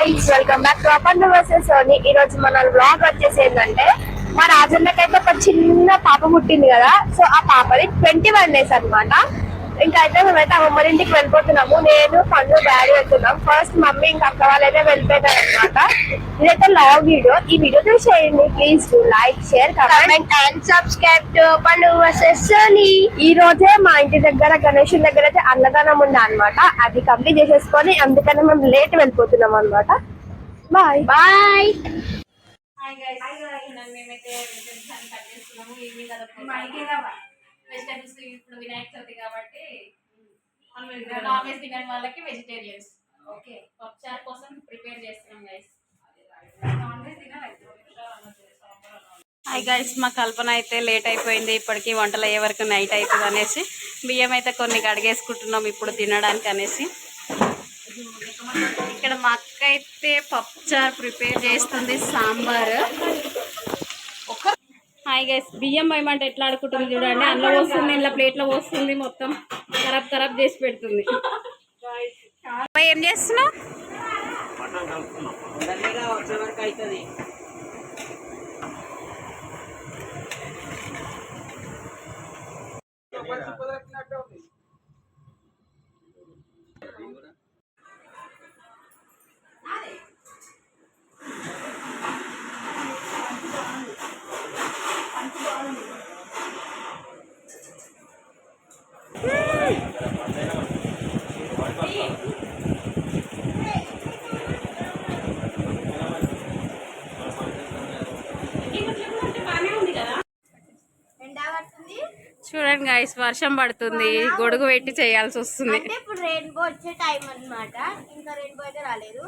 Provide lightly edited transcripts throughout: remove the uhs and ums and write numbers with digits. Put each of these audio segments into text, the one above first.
Guys welcome back to Aparna versus Soni. ఈ రోజు మన వ్లాగ్ వచ్చేసి ఏంటంటే మా రాజన్నకైతే ఒక చిన్న పాప పుట్టింది కదా. సో ఆ పాపది 21 days అనమాట. ఇంకా అయితే మేమైతే అమ్మమ్మ ఇంటికి వెళ్ళిపోతున్నాము. నేను పండు డాడీ వెళ్తున్నాం. ఫస్ట్ మమ్మీ ఇంకా అక్క వాళ్ళైతే వెళ్ళిపోతారు అనమాట. ఇదైతే లాంగ్ వీడియో. ఈ వీడియో చూసేయండి please. Like share comment and subscribe to పండు వర్సెస్ సోనీ. ఈ రోజే మా ఇంటి దగ్గర గణేష్ దగ్గర అయితే అన్నదానం ఉంది అనమాట. అది కంప్లీట్ చేసేసుకొని అందుకనే మేము లేట్ వెళ్ళిపోతున్నాం అనమాట. Bye bye. వెజిటేబుల్స్ ఇప్పుడు వినాయక చవితి కాబట్టి నాన్ వెజ్ తినని వాళ్ళకి వెజిటేరియన్స్ ఓకే పప్పుచారు కోసం ప్రిపేర్ చేస్తున్నాం గైస్. హాయ్ గైస్, మా కల్పన అయితే లేట్ అయిపోయింది. ఇప్పటికీ వంటలు అయ్యే వరకు నైట్ అవుతుంది అనేసి బియ్యం అయితే కొన్ని కడిగేసుకుంటున్నాం ఇప్పుడు తినడానికి అనేసి. ఇక్కడ మా అక్క అయితే పప్పుచారు ప్రిపేర్ చేస్తుంది, సాంబార్. హాయ్ గైస్, బియ్యం వేయమంటే ఎట్లా ఆడుకుంటుంది చూడండి. అందులో వస్తుంది, ఇంట్లో ప్లేట్లో వస్తుంది, మొత్తం ఖరాబ్ చేసి పెడుతుంది. ఏం చేస్తున్నావు? చూడండి గైస్, వర్షం పడుతుంది, గొడుగు పెట్టి చేయాల్సి వస్తుంది. ఇప్పుడు రెయిన్బో వచ్చే టైం అన్నమాట. ఇంకా రెయిన్బో అయితే రాలేదు.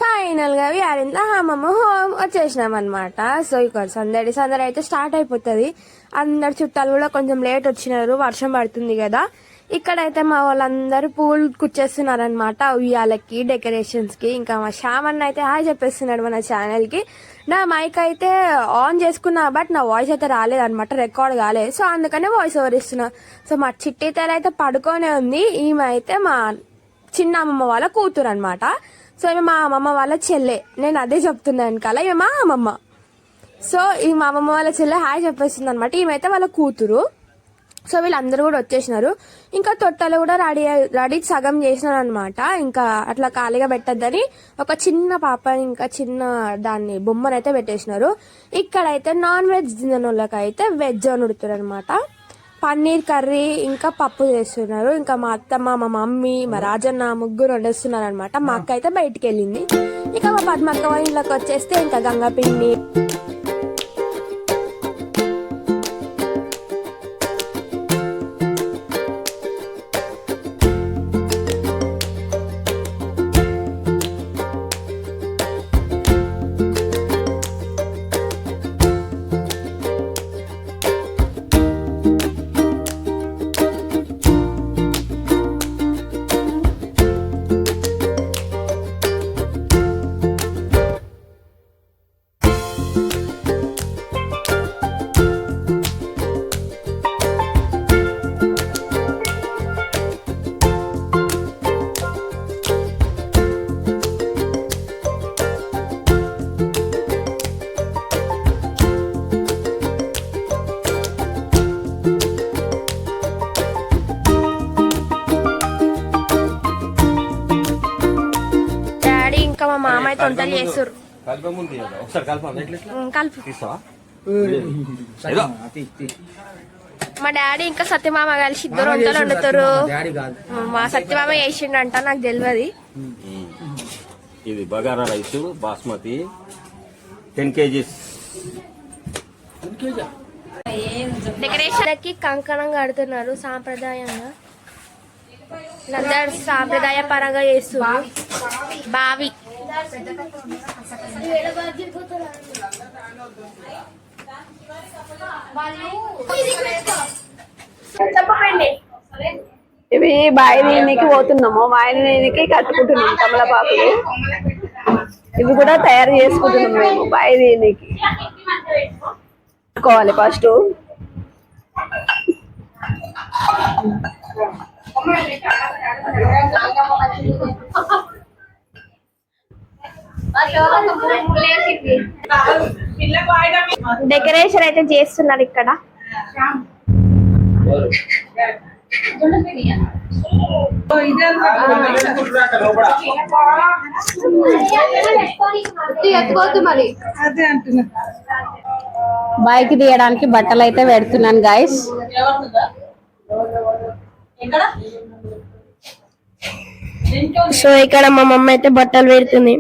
ఫైనల్ గా వీఆరింత అమ్మమ్మ హోమ్ వచ్చేసినాం అనమాట. సో ఇక్కడ సందడి అయితే స్టార్ట్ అయిపోతుంది. అందరు చుట్టాలు కూడా కొంచెం లేట్ వచ్చినారు, వర్షం పడుతుంది కదా. ఇక్కడైతే మా వాళ్ళందరూ పూలు కుచ్చేస్తున్నారు అనమాట, ఉయ్యాలకి డెకరేషన్స్ కి. ఇంకా మా శ్యామ్ అన్న అయితే హాయ్ చెప్పేస్తున్నాడు మన ఛానల్ కి. నా మైక్ అయితే ఆన్ చేసుకున్నా, బట్ నా వాయిస్ అయితే రాలేదన్నమాట, రికార్డ్ కాలేదు. సో అందుకనే వాయిస్ ఓవర్ ఇస్తున్నా. సో మా చిట్టి తెర అయితే పడుకొనే ఉంది. ఈమె అయితే మా చిన్న అమ్మమ్మ వాళ్ళ కూతురు అనమాట. సో ఈమె మా అమ్మమ్మ వాళ్ళ చెల్లె. నేను అదే చెప్తున్నాను కదా, ఈమె మా అమ్మమ్మ. సో ఈ మా అమ్మమ్మ వాళ్ళ చెల్లె హాయ్ చెప్పేస్తుంది అనమాట. ఈమె వాళ్ళ కూతురు. సో వీళ్ళందరూ కూడా వచ్చేసినారు. ఇంకా తొట్టలు కూడా రెడీ సగం చేసినారు అనమాట. ఇంకా అట్లా ఖాళీగా పెట్టద్దని ఒక చిన్న పాప ఇంకా చిన్న దాన్ని బొమ్మనైతే పెట్టేసినారు. ఇక్కడైతే నాన్ వెజ్ తినని వాళ్ళకైతే వెజ్ అని ఉడుతారు అనమాట. పన్నీర్ కర్రీ ఇంకా పప్పు చేస్తున్నారు. ఇంకా మా అత్తమ్మ, మా మమ్మీ, మా రాజన్న ముగ్గురు వండేస్తున్నారు అనమాట. మా అక్క అయితే బయటికి వెళ్ళింది. ఇక మా పద్మక్క వాళ్ళ ఇంట్లోకి వచ్చేస్తే ఇంకా గంగపిండి, మా మామ అయితే వంటలు చేస్తారు. మా డాడీ ఇంకా సత్యమామ కలిసి ఇద్దరు వంటలు వండుతారు. మా సత్యమామ చేసిండంట, నాకు తెలియదు. ఇది bagara rice basmati 10 kgs. Decoration కి కంకణం కడుతున్నారు సాంప్రదాయంగా. అందరు సాంప్రదాయ పరంగా చేస్తున్నారు. బావి చెప్పండి. ఇవి బాయి నీళ్ళకి పోతున్నాము. బాయి నీళ్ళకి కట్టుకుంటున్నాం తమలపాకులు. ఇవి కూడా తయారు చేసుకుంటున్నాం మేము బాయి నీళ్ళకి. కట్టుకోవాలి ఫస్ట్. డెకరేషన్ అయితే చేస్తున్నారు ఇక్కడ. బైక్ తీయడానికి బట్టలు అయితే పెడుతున్నాను గైస్. సో ఇక్కడ మా మమ్మ అయితే బట్టలు పెడుతుంది.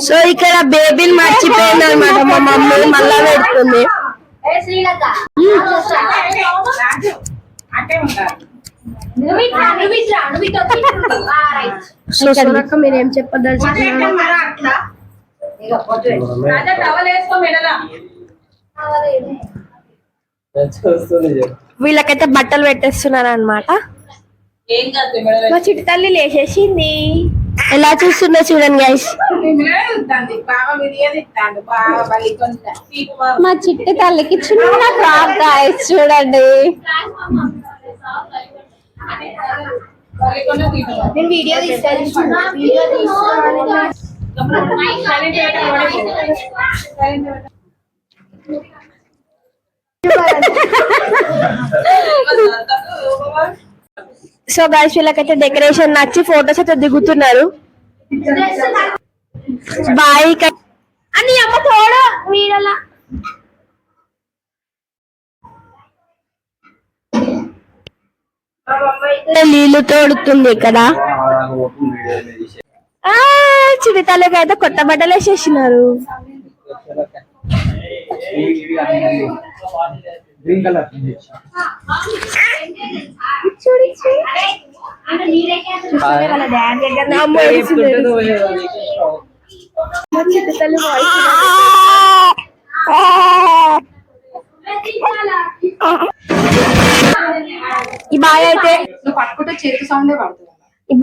సో ఇక్కడ బేబీని మర్చిపోయింది అనమాట మా మమ్మీ, మళ్ళా పెడుతుంది. సో సురక్క మీరేం చెప్పదలుచుకున్నారు? వీళ్ళకైతే బట్టలు పెట్టేస్తున్నారు అనమాట. మా చిట్టి తల్లి లేచేసింది. ఎలా చూస్తుందో చూడండి గైస్. మా చిట్టి తల్లికి చిన్న ఫ్రాక్ గైస్ చూడండి. నేను వీడియో సో గైస్ వీళ్ళకైతే డెకరేషన్ నచ్చి ఫోటోస్ అయితే దిగుతున్నారు. బాయ్ అని అమ్మ తోడు వీడలా. నీళ్లు తోడుతుంది ఇక్కడ. చిడితలకి అయితే కొత్త బట్టలు వేసేసినారు. ఈ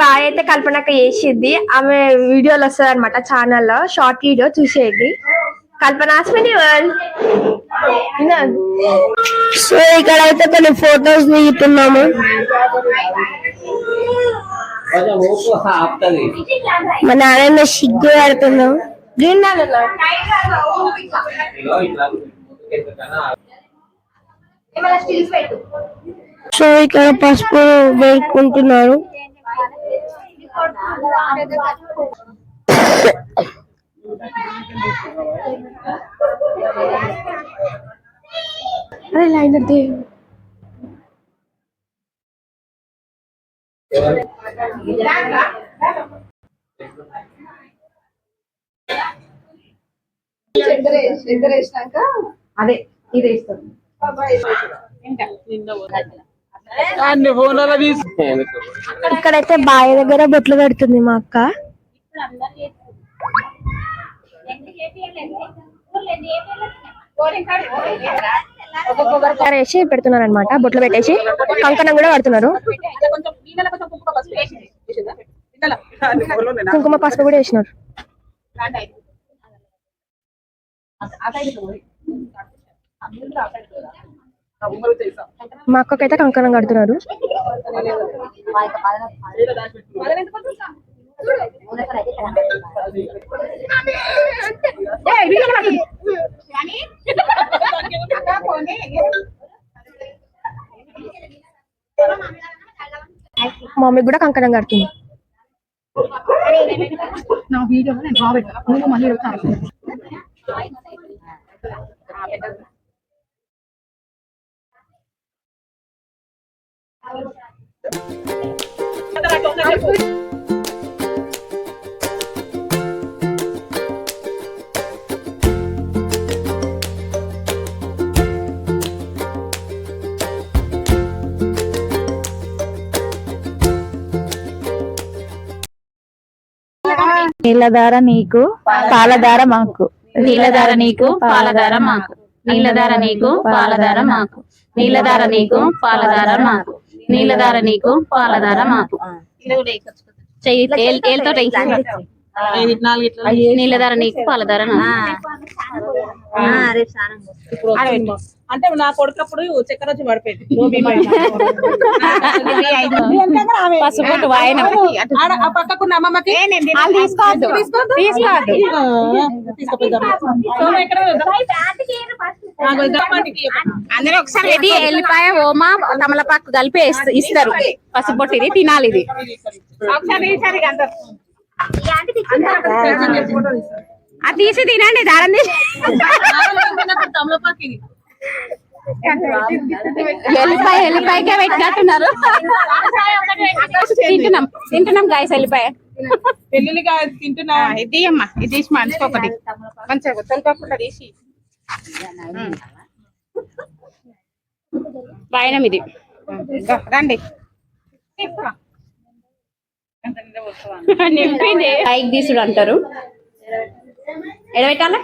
బాయ్ అయితే కల్పనక చేసిద్ది. ఆమె వీడియోలు వస్తుంది అనమాట ఛానల్లో, షార్ట్ వీడియో చూసేయండి. కల్పన సో ఇక్కడ అయితే కొన్ని ఫొటోస్ దిగుతున్నాము. మా నాన్న సిగ్గు ఆడుతున్నాం. సో ఇక్కడ పసుపు వేసుకుంటున్నారు. అరే లైనర్ దే. అదే ఇది వేస్తాం. ఇక్కడైతే బావి దగ్గర బొట్లు పెడుతుంది మా అక్క. వేసి పెడుతున్నారు అనమాట, బొట్లు పెట్టేసి కంకణం కూడా కడుతున్నారు. కుంకుమ పసుపు కూడా వేసినారు. మా అక్కకైతే కంకణం కడుతున్నారు. మమ్మీ కూడా కంకణం కడుతుంది. నీళ్ళధార నీకు పాలధార మాకు, నీళ్ళధార నీకు పాలధార మాకు, నీళ్ళధార నీకు పాలధార మాకు, నీళ్ళధార నీకు పాలధార మాకు, నీళ్ళధార నీకు పాలధార మాకు. నీళ్ళధార నీకు పాలధార నాకు. అంటే నా కొడుకప్పుడు చక్కెర వచ్చి పడిపోయింది పసుపు వాయన ఆ పక్కకున్న అమ్మమ్మకి అందరూ ఒకసారి పెట్టి ఎల్లిపాయ ఓమా తమలపాకు కలిపి ఇస్తారు. పసుపు పొట్టి ఇది తినాలి. ఇది అది తీసి తినండి. దారం తీసి తమలపాకు ఇది ఎల్లిపాయకే పెట్టినట్టున్నారు. తింటున్నాం గాయస్ ఎల్లిపాయ. పెళ్లిగా తింటున్నా. ఇది అమ్మా ఇది తీసి మనిషికి ఒకటి మంచిగా తలపకుండా తీసి వాయనం ఇది. రండి నింపింది పైకి తీసుడు అంటారు. ఎడబెట్టాలి.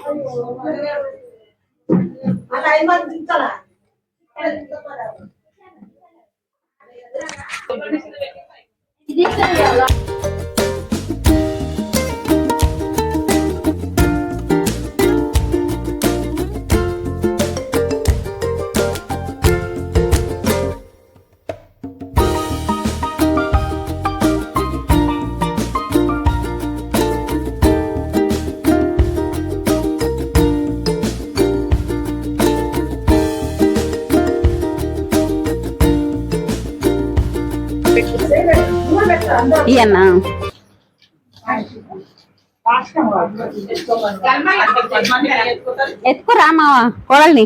ఇయన్నా ఎత్తుకురా మావా కోడల్ని.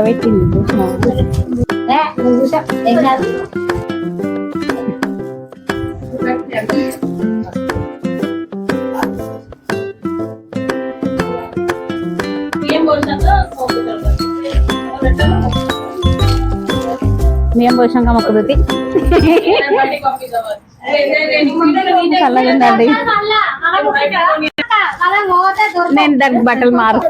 పెట్టింది మేము పోషంగా మొక్కుతుంది. చల్లగుందండి. నేను దానికి బట్టలు మారు.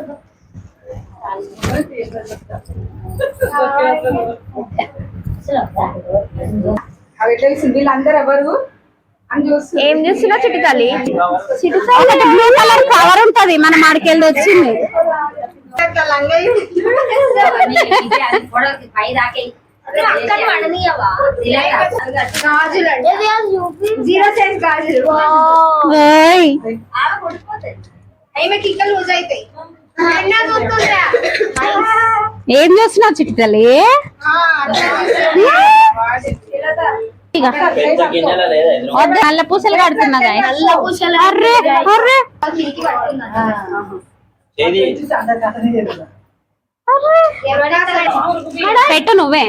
వీళ్ళందరూ ఎవరు ఏం చేస్తున్నా చిట్టి తల్లి? బ్లూ కలర్ కవర్ ఉంటది మన మాడికెళ్ళి వచ్చింది. ఏం చేస్తున్నావు చిట్టి తల్లి? నల్ల పూసలు కడుతున్నా పెట్టు నువ్వే.